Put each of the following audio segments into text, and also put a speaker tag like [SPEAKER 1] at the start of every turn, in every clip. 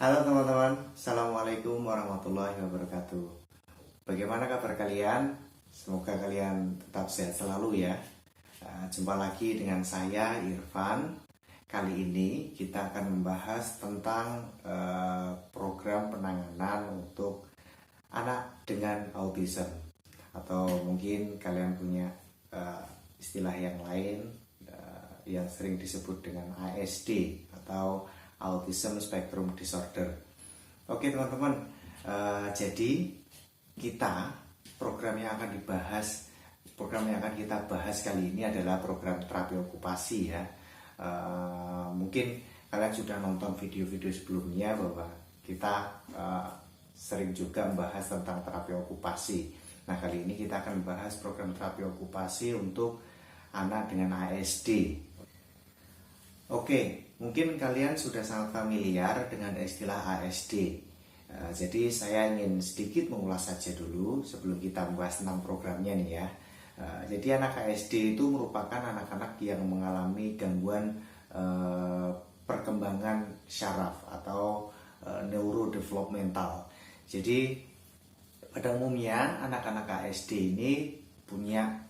[SPEAKER 1] Halo teman-teman, Assalamualaikum warahmatullahi wabarakatuh. Bagaimana kabar kalian? Semoga kalian tetap sehat selalu ya. Jumpa lagi dengan saya Irfan. Kali ini kita akan membahas tentang program penanganan untuk anak dengan autism. Atau mungkin kalian punya istilah yang lain yang sering disebut dengan ASD atau Autism Spectrum Disorder. Oke teman-teman, jadi program yang akan kita bahas kali ini adalah program terapi okupasi ya. Mungkin kalian sudah nonton video-video sebelumnya bahwa kita sering juga membahas tentang terapi okupasi. Nah kali ini kita akan membahas program terapi okupasi untuk anak dengan ASD. Oke, mungkin kalian sudah sangat familiar dengan istilah ASD. Jadi saya ingin sedikit mengulas saja dulu sebelum kita membahas tentang programnya nih ya. Jadi anak ASD itu merupakan anak-anak yang mengalami gangguan perkembangan syaraf atau neurodevelopmental. Jadi pada umumnya anak-anak ASD ini punya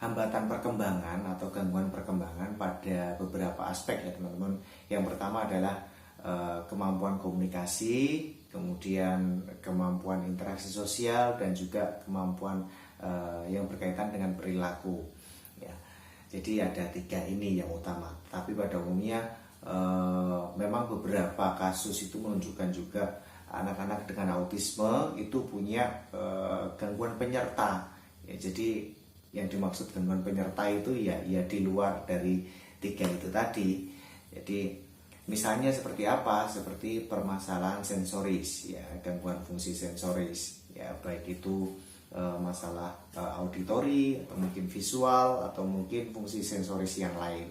[SPEAKER 1] hambatan perkembangan atau gangguan perkembangan pada beberapa aspek ya teman-teman. Yang pertama adalah kemampuan komunikasi, kemudian kemampuan interaksi sosial, dan juga kemampuan yang berkaitan dengan perilaku. Ya. Jadi ada 3 ini yang utama. Tapi pada umumnya memang beberapa kasus itu menunjukkan juga anak-anak dengan autisme itu punya gangguan penyerta. Ya, jadi yang dimaksud gangguan penyerta itu ya di luar dari 3 itu tadi. Jadi misalnya seperti apa? Seperti permasalahan sensoris ya, gangguan fungsi sensoris ya, baik itu masalah auditori atau mungkin visual atau mungkin fungsi sensoris yang lain.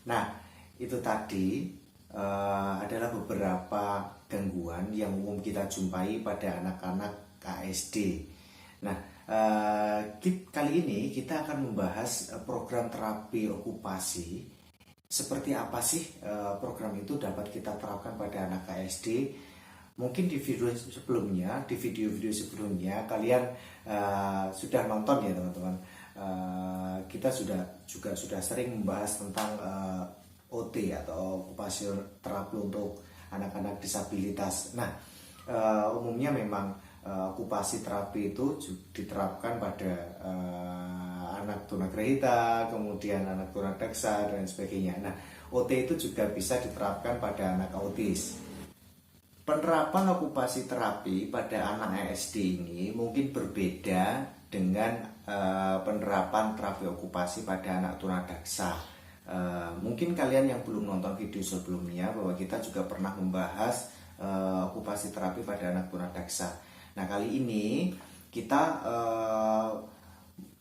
[SPEAKER 1] Nah, itu tadi adalah beberapa gangguan yang umum kita jumpai pada anak-anak ASD. Nah, kali ini kita akan membahas program terapi okupasi. Seperti apa sih program itu dapat kita terapkan pada anak ASD? Mungkin di video-video sebelumnya kalian sudah nonton ya teman-teman. Kita sudah sering membahas tentang OT atau okupasi terapi untuk anak-anak disabilitas. Nah, umumnya memang okupasi terapi itu diterapkan pada anak tunagrahita, kemudian anak tunadaksa dan sebagainya. Nah, OT itu juga bisa diterapkan pada anak autis. Penerapan okupasi terapi pada anak ASD ini mungkin berbeda dengan penerapan terapi okupasi pada anak tunadaksa. Mungkin kalian yang belum nonton video sebelumnya bahwa kita juga pernah membahas okupasi terapi pada anak tunadaksa. Nah kali ini kita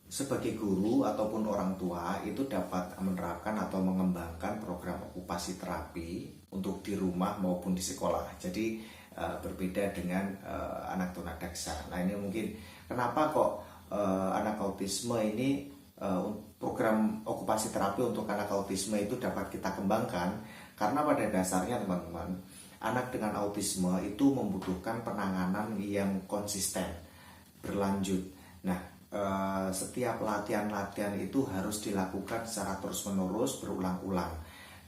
[SPEAKER 1] sebagai guru ataupun orang tua itu dapat menerapkan atau mengembangkan program okupasi terapi untuk di rumah maupun di sekolah. Jadi berbeda dengan anak tunadaksa. Nah ini mungkin kenapa kok anak autisme ini program okupasi terapi untuk anak autisme itu dapat kita kembangkan. Karena pada dasarnya teman-teman, anak dengan autisme itu membutuhkan penanganan yang konsisten, berlanjut. Nah, setiap latihan-latihan itu harus dilakukan secara terus-menerus, berulang-ulang.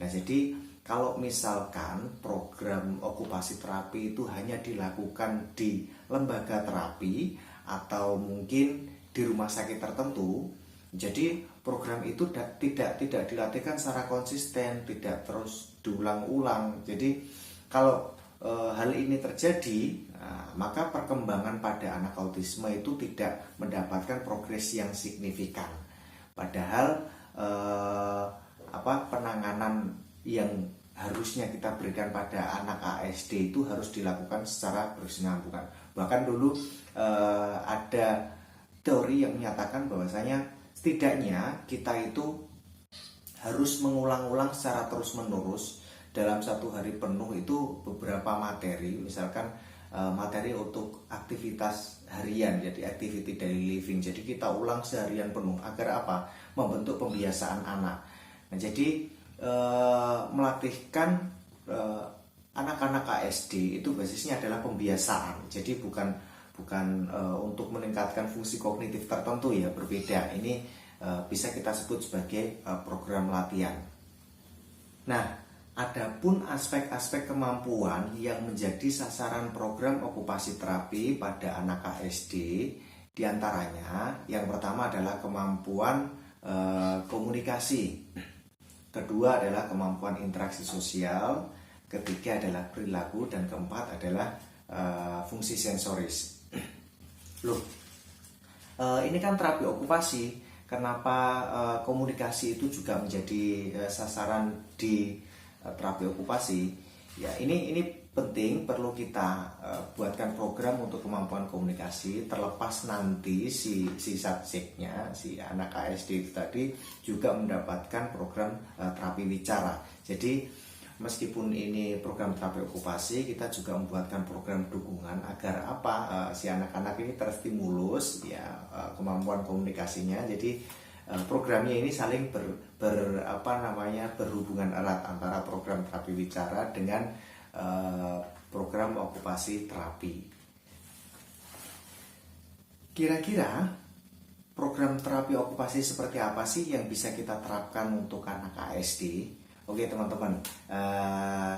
[SPEAKER 1] Nah, jadi kalau misalkan program okupasi terapi itu hanya dilakukan di lembaga terapi atau mungkin di rumah sakit tertentu, jadi program itu tidak dilatihkan secara konsisten, tidak terus diulang-ulang. Jadi kalau hal ini terjadi, maka perkembangan pada anak autisme itu tidak mendapatkan progres yang signifikan. Padahal penanganan yang harusnya kita berikan pada anak ASD itu harus dilakukan secara berkesinambungan. Bahkan dulu ada teori yang menyatakan bahwasanya setidaknya kita itu harus mengulang-ulang secara terus-menerus dalam 1 hari penuh itu beberapa materi, misalkan materi untuk aktivitas harian, jadi activity daily living. Jadi kita ulang seharian penuh agar apa? Membentuk pembiasaan anak. Nah, jadi melatihkan anak-anak KSD itu basisnya adalah pembiasaan. Jadi bukan untuk meningkatkan fungsi kognitif tertentu ya, berbeda. Ini bisa kita sebut sebagai program latihan. Nah, adapun aspek-aspek kemampuan yang menjadi sasaran program okupasi terapi pada anak KSD, diantaranya yang pertama adalah kemampuan komunikasi, kedua adalah kemampuan interaksi sosial, ketiga adalah perilaku, dan keempat adalah fungsi sensoris. Loh, ini kan terapi okupasi. Kenapa komunikasi itu juga menjadi sasaran di terapi okupasi? Ya, ini penting, perlu kita buatkan program untuk kemampuan komunikasi. Terlepas nanti si subjeknya, si anak KSD itu tadi juga mendapatkan program terapi wicara. Jadi meskipun ini program terapi okupasi, kita juga membuatkan program dukungan agar si anak-anak ini terstimulus ya kemampuan komunikasinya. Jadi programnya ini saling berhubungan erat antara program terapi wicara dengan program okupasi terapi. Kira-kira program terapi okupasi seperti apa sih yang bisa kita terapkan untuk anak KSD? Oke teman-teman,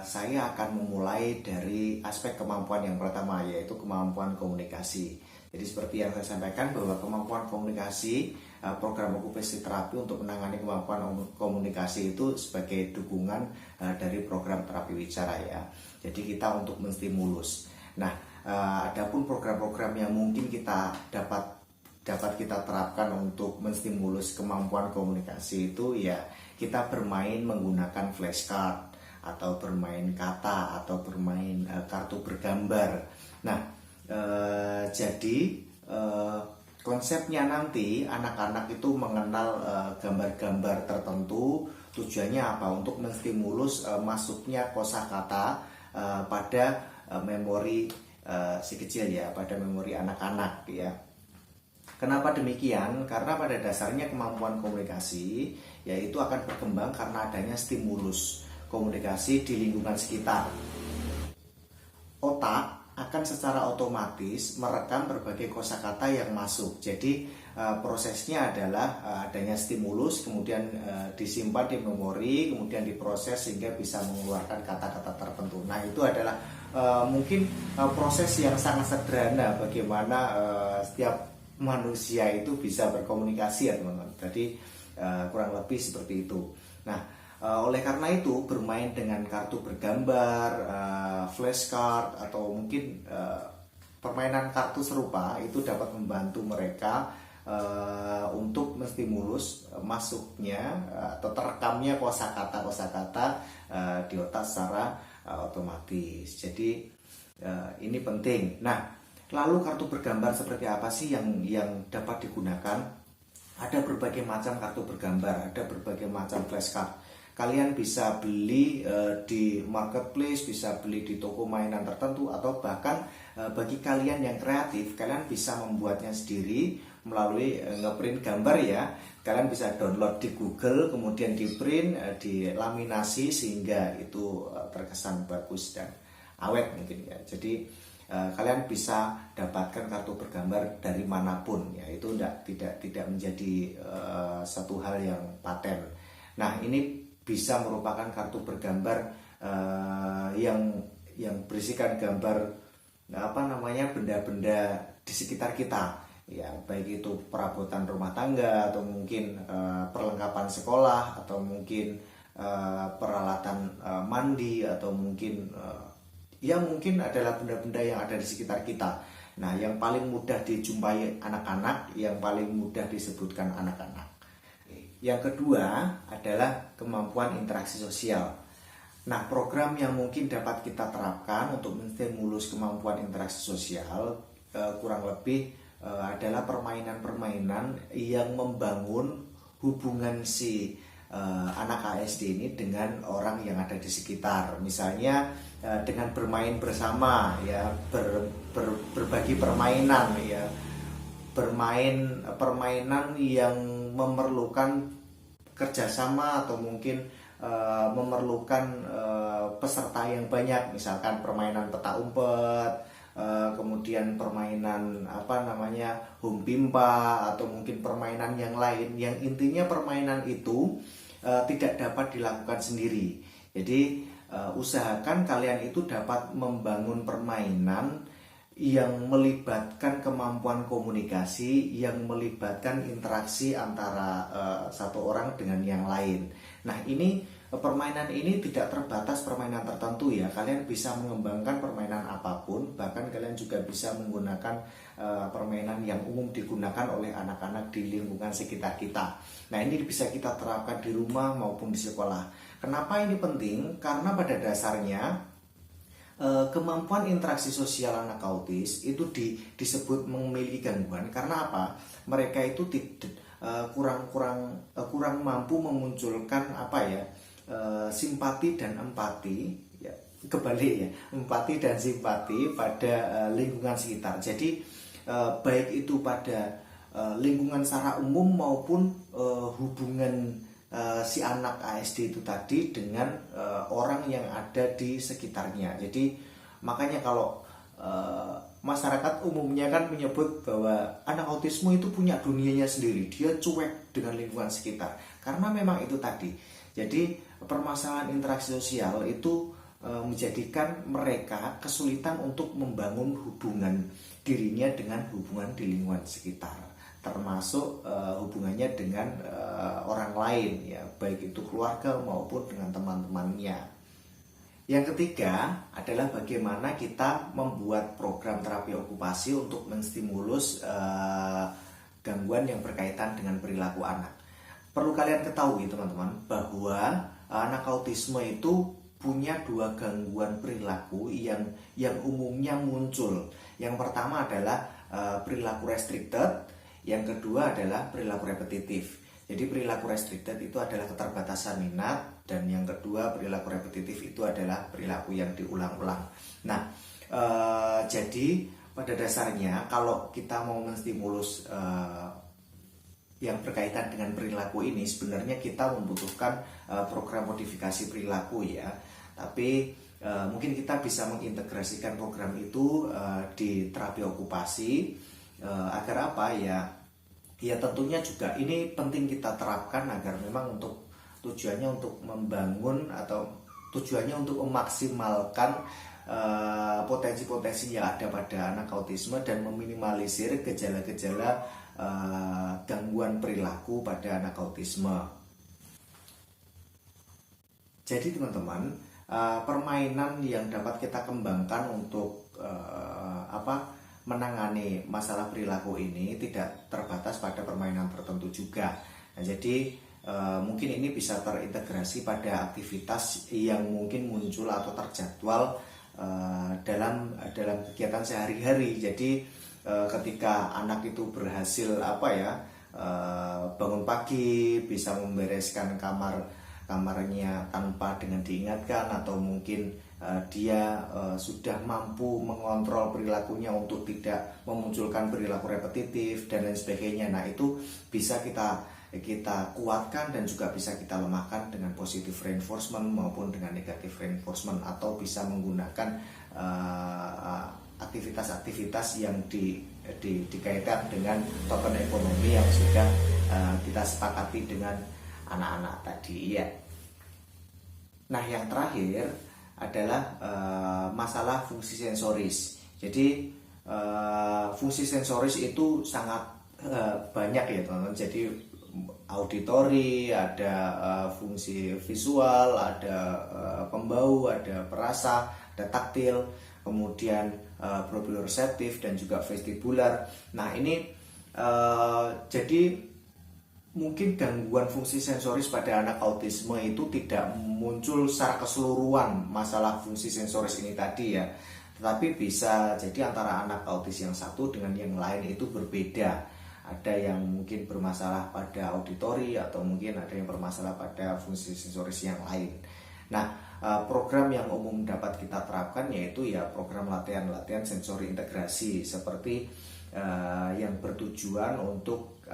[SPEAKER 1] saya akan memulai dari aspek kemampuan yang pertama, yaitu kemampuan komunikasi. Jadi seperti yang saya sampaikan bahwa kemampuan komunikasi, program okupasi terapi untuk menangani kemampuan komunikasi itu sebagai dukungan dari program terapi wicara ya. Jadi kita untuk menstimulus. Nah, adapun program-program yang mungkin kita dapat kita terapkan untuk menstimulus kemampuan komunikasi itu ya, kita bermain menggunakan flashcard atau bermain kata atau bermain kartu bergambar. Nah, jadi konsepnya nanti anak-anak itu mengenal gambar-gambar tertentu. Tujuannya apa? Untuk menstimulus masuknya kosakata pada memori si kecil ya, pada memori anak-anak ya. Kenapa demikian? Karena pada dasarnya kemampuan komunikasi yaitu akan berkembang karena adanya stimulus komunikasi di lingkungan sekitar. Otak akan secara otomatis merekam berbagai kosakata yang masuk. Jadi prosesnya adalah adanya stimulus, kemudian disimpan di memori, kemudian diproses sehingga bisa mengeluarkan kata-kata tertentu. Nah, itu adalah mungkin proses yang sangat sederhana bagaimana setiap manusia itu bisa berkomunikasi ya teman-teman. Jadi kurang lebih seperti itu. Nah, oleh karena itu bermain dengan kartu bergambar, flashcard atau mungkin permainan kartu serupa itu dapat membantu mereka untuk menstimulus masuknya atau terekamnya kosakata di otak secara otomatis. Jadi ini penting. Nah, lalu kartu bergambar seperti apa sih yang dapat digunakan? Ada berbagai macam kartu bergambar, ada berbagai macam flashcard. Kalian bisa beli di marketplace, bisa beli di toko mainan tertentu, atau bahkan bagi kalian yang kreatif, kalian bisa membuatnya sendiri melalui ngeprint gambar ya. Kalian bisa download di Google, kemudian di print, dilaminasi sehingga itu terkesan bagus dan awet mungkin ya. Jadi kalian bisa dapatkan kartu bergambar dari manapun ya, itu tidak menjadi satu hal yang paten. Nah, ini bisa merupakan kartu bergambar yang berisikan gambar benda-benda di sekitar kita ya, baik itu perabotan rumah tangga atau mungkin perlengkapan sekolah atau mungkin peralatan mandi atau mungkin mungkin adalah benda-benda yang ada di sekitar kita. Nah, yang paling mudah dijumpai anak-anak, yang paling mudah disebutkan anak-anak. Yang kedua adalah kemampuan interaksi sosial. Nah, program yang mungkin dapat kita terapkan untuk menstimulus kemampuan interaksi sosial kurang lebih adalah permainan-permainan yang membangun hubungan si anak KSD ini dengan orang yang ada di sekitar. Misalnya dengan bermain bersama ya, berbagi permainan ya, permainan yang memerlukan kerjasama atau mungkin memerlukan peserta yang banyak, misalkan permainan peta umpet, kemudian permainan home pimpa, atau mungkin permainan yang lain, yang intinya permainan itu tidak dapat dilakukan sendiri. Jadi usahakan kalian itu dapat membangun permainan yang melibatkan kemampuan komunikasi, yang melibatkan interaksi antara satu orang dengan yang lain. Nah, ini permainan ini tidak terbatas permainan tertentu ya. Kalian bisa mengembangkan permainan apapun, bahkan kalian juga bisa menggunakan permainan yang umum digunakan oleh anak-anak di lingkungan sekitar kita. Nah, ini bisa kita terapkan di rumah maupun di sekolah. Kenapa ini penting? Karena pada dasarnya kemampuan interaksi sosial anak autis itu disebut memiliki gangguan karena apa? Mereka itu kurang mampu memunculkan simpati dan empati, ya, kebalik ya, empati dan simpati pada lingkungan sekitar. Jadi baik itu pada lingkungan secara umum maupun hubungan si anak ASD itu tadi dengan orang yang ada di sekitarnya. Jadi makanya kalau masyarakat umumnya kan menyebut bahwa anak autisme itu punya dunianya sendiri, dia cuek dengan lingkungan sekitar, karena memang itu tadi. Jadi permasalahan interaksi sosial itu menjadikan mereka kesulitan untuk membangun hubungan dirinya dengan hubungan di lingkungan sekitar, termasuk hubungannya dengan orang lain, ya, baik itu keluarga maupun dengan teman-temannya. Yang ketiga adalah bagaimana kita membuat program terapi okupasi untuk menstimulus gangguan yang berkaitan dengan perilaku anak. Perlu kalian ketahui teman-teman bahwa anak autisme itu punya dua gangguan perilaku yang umumnya muncul. Yang pertama adalah perilaku restricted, yang kedua adalah perilaku repetitif. Jadi perilaku restricted itu adalah keterbatasan minat, dan yang kedua perilaku repetitif itu adalah perilaku yang diulang-ulang. Nah, jadi pada dasarnya kalau kita mau menstimulus yang berkaitan dengan perilaku ini, sebenarnya kita membutuhkan program modifikasi perilaku ya. Tapi mungkin kita bisa mengintegrasikan program itu di terapi okupasi agar apa ya? Ya tentunya juga ini penting kita terapkan agar memang tujuannya untuk membangun atau tujuannya untuk memaksimalkan potensi-potensi yang ada pada anak autisme dan meminimalisir gejala-gejala gangguan perilaku pada anak autisme. Jadi teman-teman, permainan yang dapat kita kembangkan untuk menangani masalah perilaku ini tidak terbatas pada permainan tertentu juga. Nah, jadi mungkin ini bisa terintegrasi pada aktivitas yang mungkin muncul atau terjadwal dalam kegiatan sehari-hari. Jadi ketika anak itu berhasil bangun pagi, bisa membereskan kamarnya tanpa dengan diingatkan, atau mungkin dia sudah mampu mengontrol perilakunya untuk tidak memunculkan perilaku repetitif dan lain sebagainya. Nah, itu bisa kita kuatkan dan juga bisa kita lemahkan dengan positive reinforcement maupun dengan negative reinforcement, atau bisa menggunakan aktivitas-aktivitas yang dikaitkan dengan token ekonomi yang sudah kita sepakati dengan anak-anak tadi ya. Nah, yang terakhir adalah masalah fungsi sensoris. Jadi fungsi sensoris itu sangat banyak ya teman-teman. Jadi auditori, ada fungsi visual, ada pembau, ada perasa, ada taktil, kemudian proprioceptif dan juga vestibular. Nah, ini jadi mungkin gangguan fungsi sensoris pada anak autisme itu tidak muncul secara keseluruhan masalah fungsi sensoris ini tadi ya, tetapi bisa jadi antara anak autis yang satu dengan yang lain itu berbeda. Ada yang mungkin bermasalah pada auditori, atau mungkin ada yang bermasalah pada fungsi sensoris yang lain. Nah, program yang umum dapat kita terapkan yaitu ya program latihan sensori integrasi, seperti yang bertujuan untuk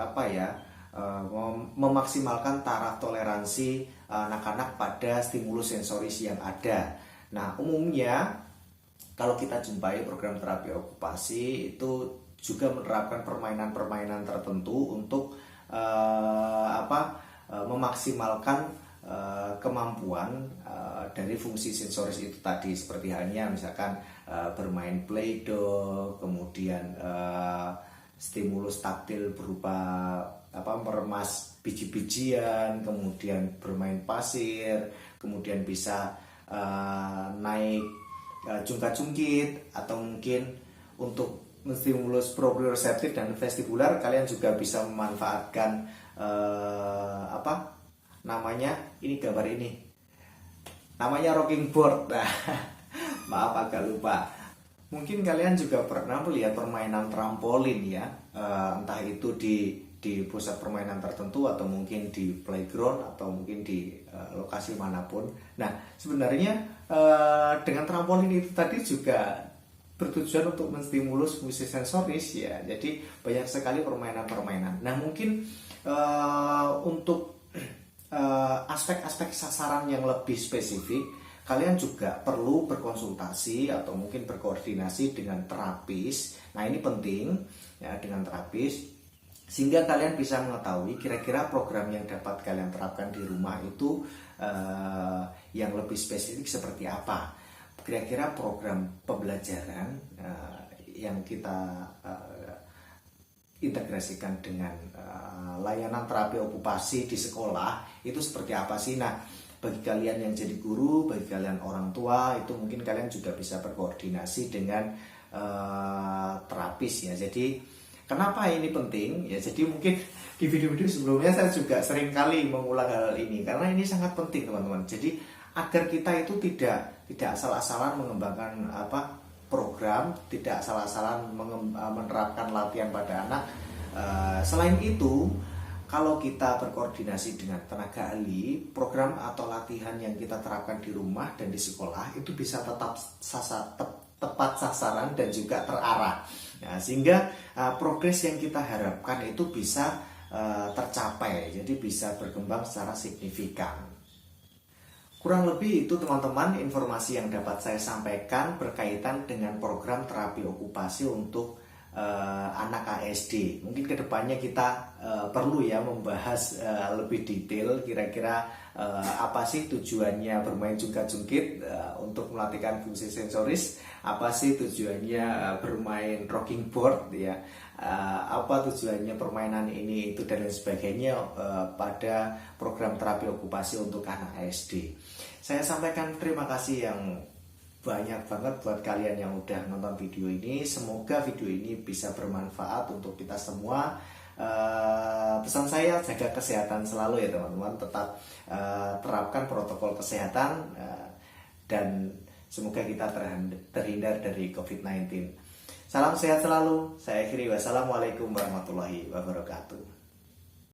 [SPEAKER 1] memaksimalkan taraf toleransi anak-anak pada stimulus sensoris yang ada. Nah, umumnya kalau kita jumpai program terapi okupasi itu juga menerapkan permainan-permainan tertentu untuk memaksimalkan kemampuan dari fungsi sensoris itu tadi, seperti halnya misalkan bermain play-doh, kemudian stimulus taktil berupa meremas biji-bijian, kemudian bermain pasir, kemudian bisa naik jungkat-jungkit, atau mungkin untuk menstimulus proprioseptif dan vestibular kalian juga bisa memanfaatkan ini gambar ini namanya rocking board. Nah, maaf agak lupa. Mungkin kalian juga pernah melihat permainan trampolin ya, entah itu di pusat permainan tertentu atau mungkin di playground atau mungkin di lokasi manapun. Nah, sebenarnya dengan trampolin itu tadi juga bertujuan untuk menstimulus fungsi sensoris ya. Jadi banyak sekali permainan-permainan. Nah, mungkin untuk aspek-aspek sasaran yang lebih spesifik, kalian juga perlu berkonsultasi atau mungkin berkoordinasi dengan terapis. Nah, ini penting ya, dengan terapis, sehingga kalian bisa mengetahui kira-kira program yang dapat kalian terapkan di rumah itu yang lebih spesifik seperti apa. Kira-kira program pembelajaran yang kita integrasikan dengan layanan terapi okupasi di sekolah itu seperti apa sih. Nah, bagi kalian yang jadi guru, bagi kalian orang tua, itu mungkin kalian juga bisa berkoordinasi dengan terapis ya. Jadi kenapa ini penting ya, jadi mungkin di video-video sebelumnya saya juga sering kali mengulang hal ini karena ini sangat penting teman-teman. Jadi agar kita itu tidak asal-asalan mengembangkan program, tidak asal-asalan menerapkan latihan pada anak. Selain itu, kalau kita berkoordinasi dengan tenaga ahli, program atau latihan yang kita terapkan di rumah dan di sekolah itu bisa tetap tepat sasaran dan juga terarah. Nah, sehingga progres yang kita harapkan itu bisa tercapai, jadi bisa berkembang secara signifikan. Kurang lebih itu teman-teman informasi yang dapat saya sampaikan berkaitan dengan program terapi okupasi untuk anak ASD. Mungkin kedepannya kita perlu ya membahas lebih detail kira-kira apa sih tujuannya bermain jungkat-jungkit untuk melatihkan fungsi sensoris, apa sih tujuannya bermain rocking board ya, apa tujuannya permainan ini itu dan lain sebagainya pada program terapi okupasi untuk anak ASD. Saya sampaikan terima kasih yang banyak banget buat kalian yang udah nonton video ini. Semoga video ini bisa bermanfaat untuk kita semua. Pesan saya, jaga kesehatan selalu ya teman-teman. Tetap terapkan protokol kesehatan dan semoga kita terhindar dari COVID-19. Salam sehat selalu. Saya akhiri, wassalamualaikum warahmatullahi wabarakatuh.